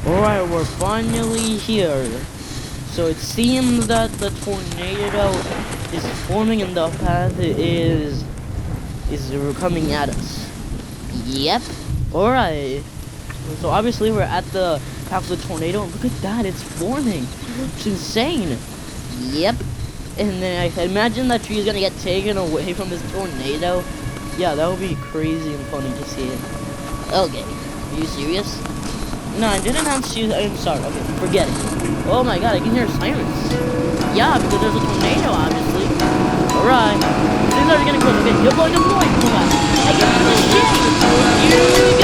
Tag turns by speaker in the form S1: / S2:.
S1: Alright, we're finally here. So it seems that the tornado is forming and the path is coming at us. Yep. Alright. So obviously we're at the path of the tornado, and look at that, it's forming. It's insane. Yep. And then I imagine that tree is gonna get taken away from this tornado. Yeah, that would be crazy and funny to see. Okay. Are you serious? No, I didn't have shoes. I'm sorry. Okay, forget it. Oh my god, I can hear sirens. Yeah, because there's a tornado, obviously. Alright. Things are getting close. Okay, deploy. Come on. I can do this shit. Here we